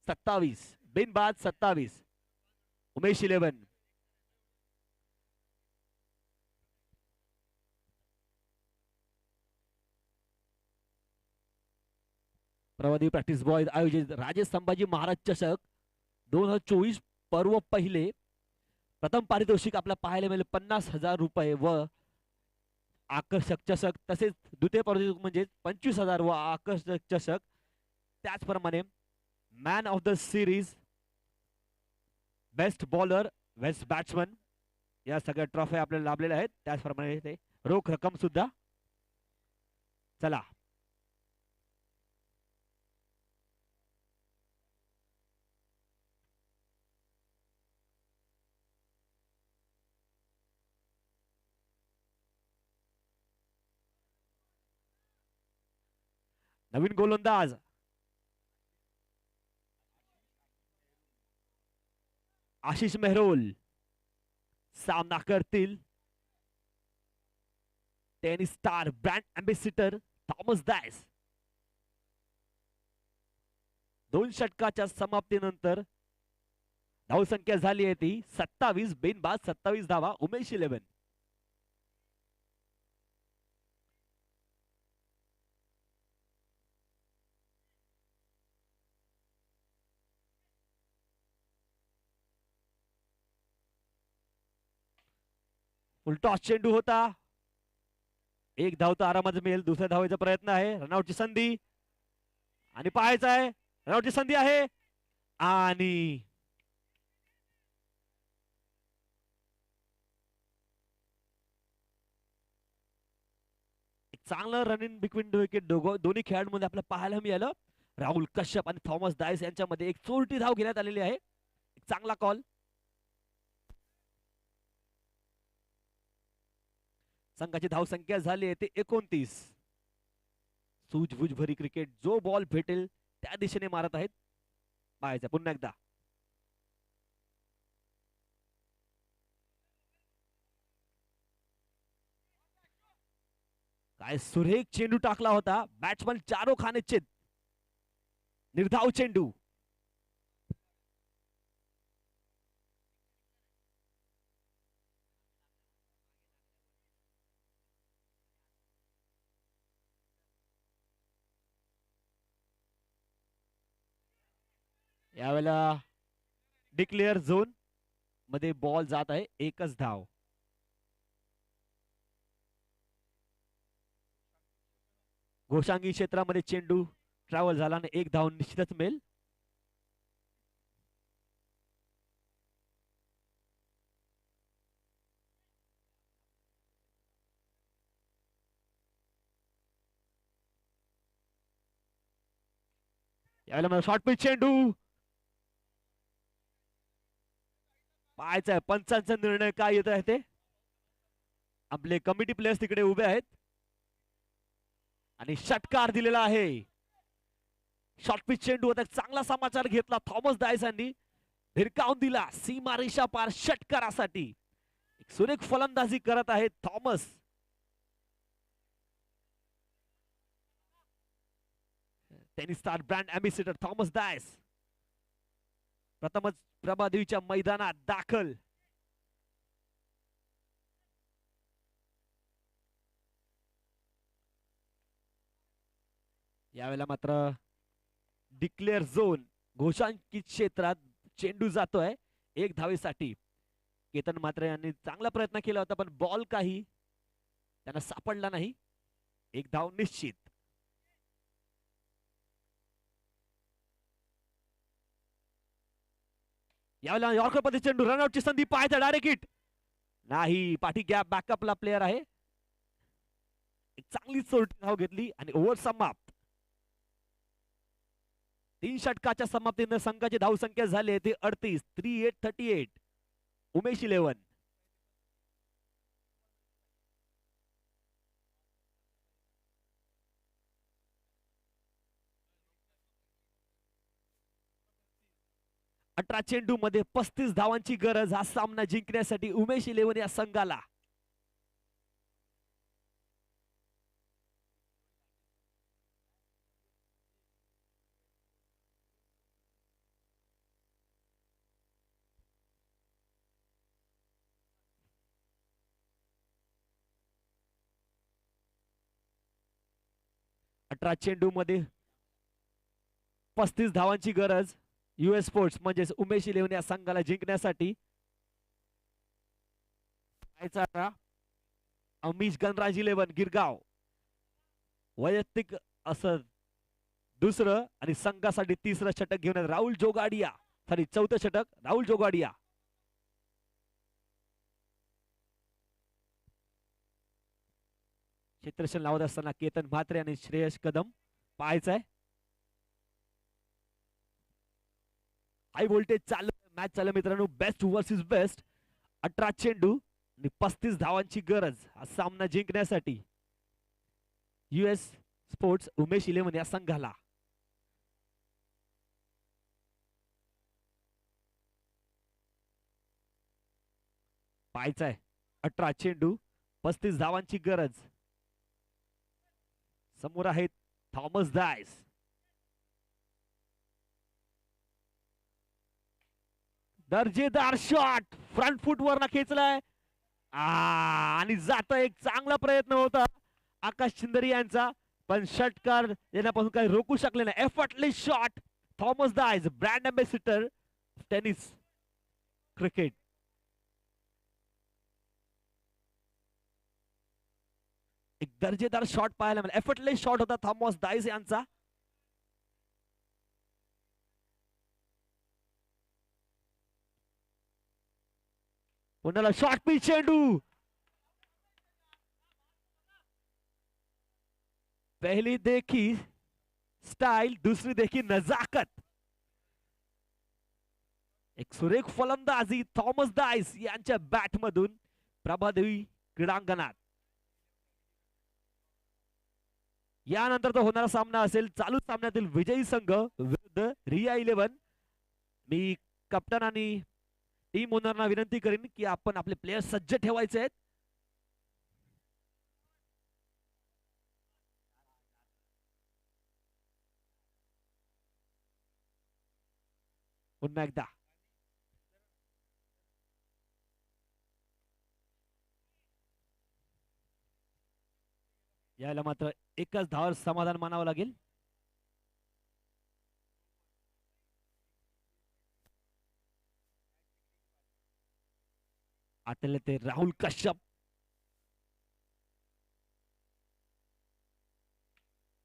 27 बिनबाद 27. उमेश 11. प्रवादी प्रॅक्टिस बॉय आयोजित राजे संभाजी महाराज चषक 2024 पर्व पहिले. प्रथम पारितोषिक आपल्याला पाहायला मिळेल 50,000 रुपये व आकर्षक चषक. तसेच द्वितीय पारितोषिक म्हणजे 25,000 व आकर्षक चषक. त्याचप्रमाणे man of the series, best bowler, best batsman या सगळ्या ट्रॉफी आपल्याला लाभलेल्या आहेत. त्याचप्रमाणे ते रोख रक्कम सुद्धा. चला नवीन गोलंदाज आशिष मेहरोल सामना करतील. Tennis star brand ambassador Thomas Dias. 2 षटकाच्या समाप्तीनंतर धावसंख्या झाली आहे ती 27 बिनबाद 27 धावा. उमेश 11. फुलटॉस चेंडू होता. 1 धाव तर आरामात मिळेल. दुसऱ्या धावेचा प्रयत्न आहे. रनआउटची संधी आणि पाहायचं आहे. रनआउटची संधी आहे आणि एक चांगलं रनिंग बिटवीन द विकेट दोन्ही खेळाडूंमध्ये आपल्याला पाहायला मिळालं. राहुल कश्यप आणि थॉमस डायस यांच्यामध्ये एक चोरटी धाव घेण्यात आलेली आहे. एक चांगला कॉल. संघाची धावसंख्या झाली आहे ते 29. सूझबूझ भरी क्रिकेट. जो बॉल भेटेल त्या दिशेने मारत आहेत. पाहायचं पुन्हा एकदा. काय सुरेख चेंडू टाकला होता. बॅट्समन चारो खाने चित. निर्धाव चेंडू. यावेळेला डिक्लेअर झोन मध्ये बॉल जात आहे. एकच धाव. घोषांगी क्षेत्रामध्ये चेंडू ट्रॅव्हल झाला आणि 1 धाव निश्चितच मिळेल. यावेळेला मला शॉर्ट पिच चेंडू. पाहायचं आहे पंचांचा निर्णय काय येत आहे ते. आपले कमिटी प्लेयर्स तिकडे उभे आहेत आणि षटकार दिलेला आहे. शॉर्ट पिच चेंडू होता. चांगला समाचार घेतला थॉमस डायस यांनी. भिरकावून दिला सीमारेषा पार षटकारासाठी. एक सुरेख फलंदाजी करत आहेत Thomas. Tennis star brand ambassador Thomas Dias प्रथमच प्रभादेवीच्या मैदानात दाखल. यावेळेला मात्र डिक्लेअर झोन घोषांकित क्षेत्रात चेंडू जातोय 1 धावेसाठी. केतन मात्र यांनी चांगला प्रयत्न केला होता पण बॉल काही त्यांना सापडला नाही. 1 धाव निश्चित. यावेळेला यॉर्कर मध्ये चेंडू. रनआउटची संधी. पाहायचा डायरेक्ट हिट नाही. पाठी गॅप बॅकअपला प्लेअर आहे. एक चांगली चोरटी धाव घेतली आणि ओव्हर समाप्त. 3 षटकाच्या समाप्तीने संघाची धावसंख्या झाली ती 38. 38. उमेश 11. 18 चेंडू मध्ये 35 धावांची गरज हा सामना जिंकण्यासाठी उमेश इलेव्हन या संघाला. अठरा चेंडू मध्ये 35 धावांची गरज US स्पोर्ट्स म्हणजेच उमेश इलेव्हन या संघाला जिंकण्यासाठी. अमिश गणराज इलेव्हन गिरगाव वैयक्तिक असं दुसरं आणि संघासाठी तिसरं षटक घेऊन राहुल जोगाडिया, सॉरी चौथं षटक राहुल जोगाडिया. क्षेत्ररक्षण लावत असताना केतन म्हात्रे आणि श्रेयस कदम पाहायचंय. हाय व्होल्टेज चालू मॅच चालू मित्रांनो, बेस्ट वर्सेस बेस्ट. 18 चेंडू आणि 35 धावांची गरज हा सामना जिंकण्यासाठी US स्पोर्ट्स उमेश इलेव्हन या संघाला. पाहायचंय 18 चेंडू 35 धावांची गरज. समोर आहेत थॉमस डायस. दर्जेदार शॉट फ्रंट फुट वर खेचलाय आणि जाता एक चांगला प्रयत्न होता आकाश शिंदरी यांचा, पण षटकार येण्यापासून काही रोखू शकले नाही. Effortless shot Thomas Dias, brand ambassador tennis cricket. एक दर्जेदार शॉट पाहायला मिळाला. एफर्टलेस शॉट होता थॉमस डायस यांचा. पुन्हा शॉट पिच चेंडू. पहली देखी स्टाइल, दूसरी देखी नजाकत. एक सुरेख फलंदाजी थॉमस डायस यांच्या बॅट मधून प्रभादेवी क्रीडांगणात. यानंतर तो होणारा सामना असेल चालू सामन्यातील विजयी संघ विरुद्ध रिया इलेव्हन. मी कप्तान आणि टीम ओनरना विनंती करीन की आपण आपले प्लेयर सज्ज ठेवायचे आहेत. पुन्हा एकदा यायला मात्र एकच धावावर समाधान मानावं लागेल. आतले ते राहुल कश्यप.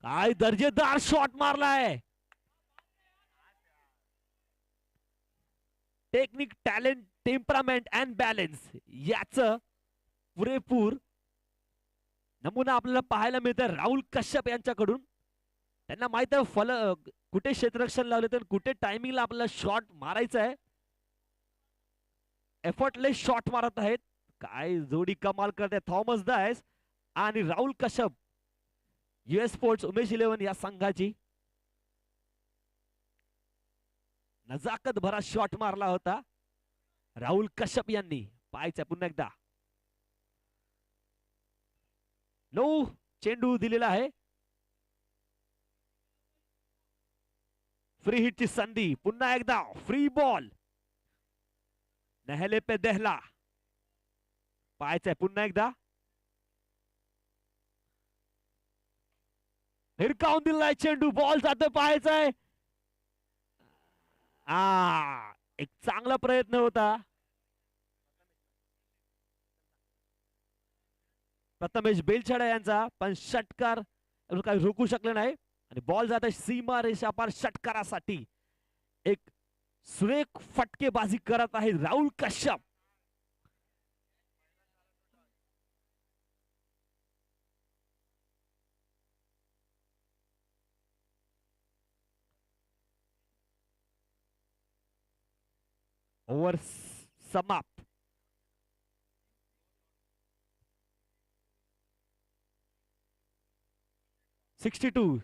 काय दर्जेदार शॉट मारलाय. Technique, talent, temperament and balance याच पुरेपूर नमुना आपल्याला पाहायला मिळतं राहुल कश्यप यांच्याकडून. त्यांना माहित आहे कुठे क्षेत्ररक्षण लावले तर कुठे टायमिंगला आपल्याला शॉट मारायचा आहे. एफर्टलेस शॉट मारत आहेत. काय जोडी कमाल करते थॉमस डायस आणि Rahul Kashyap. US sports Umesh eleven या संघाची नजाकत भरा शॉट मारला होता राहुल कश्यप यांनी. पाहायचं पुन्हा एकदा. 9 चेंडू दिलेला आहे. फ्री हिटची संधी. पुन्हा एकदा फ्री बॉल. नहले पे दहला. पाहायचंय पुन्हा एकदा. हिरकावून दिलाय चेंडू. बॉल जातो. पाहायचंय. एक चांगला प्रयत्न होता प्रथमेश बेलछडा यांचा, पण षटकार काही रोखू शकले नाही आणि बॉल जात आहे सीमा रेषा पार षटकारासाठी. एक सुरेख फटकेबाजी करत आहे राहुल कश्यप. ओव्हर समाप्त. $62.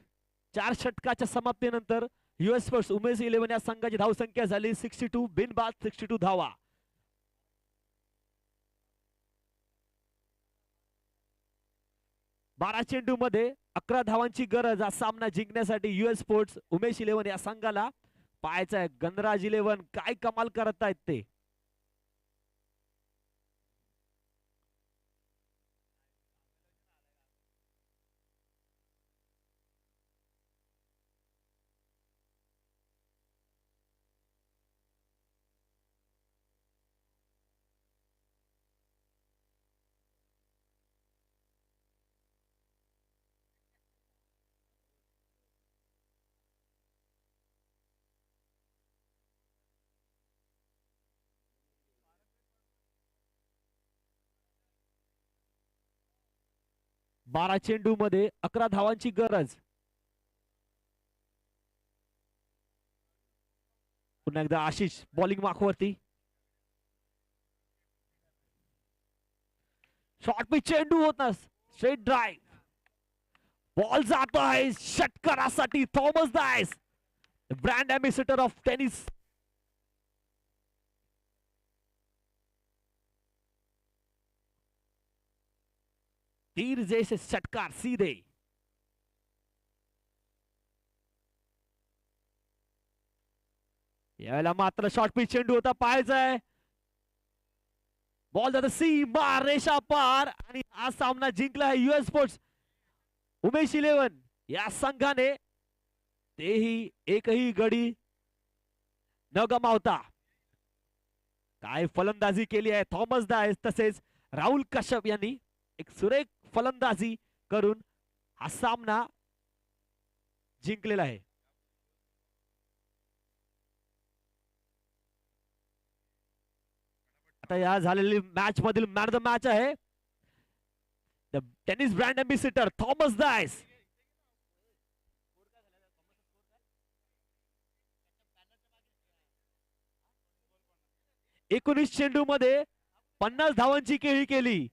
4 षटकाच्या समाप्तीनंतर US स्पोर्ट्स उमेश 11 या संघाची धावसंख्या झाली 62 बिनबाद 62 धावा. बारा चेंडू मध्ये 11 धावांची गरज हा सामना जिंकण्यासाठी US स्पोर्ट्स उमेश 11 या संघाला. पाहायचं आहे गणराज 11 काय कमाल करत आहेत ते. बारा चेंडू मध्ये 11 धावांची गरज. पुन्हा एकदा आशिष बॉलिंग मार्कवरती. शॉर्ट पिच चेंडू होता स्ट्रेट ड्राइव्ह. बॉल जातो आहे षटकारासाठी Thomas Dias brand ambassador of tennis. तीर जैसे षटकार सीधे. यावेळेला मात्र शॉर्ट पिच चेंडू होता पाहायचाय. बॉल जातो सीमा रेषा पार आणि हा सामना जिंकला आहे US स्पोर्ट्स उमेश 11 या संघाने. तेही एकही गडी न गमावता. काय फलंदाजी केली आहे थॉमस डायस तसेच राहुल कश्यप यांनी. एक सुरेख फलंदाजी करून हा सामना जिंकलेला आहे. आता या झालेली मॅच मधील मॅन ऑफ द मॅच आहे tennis brand ambassador Thomas Dias. एकोणीस चेंडू मध्ये 50 धावांची खेळी केली.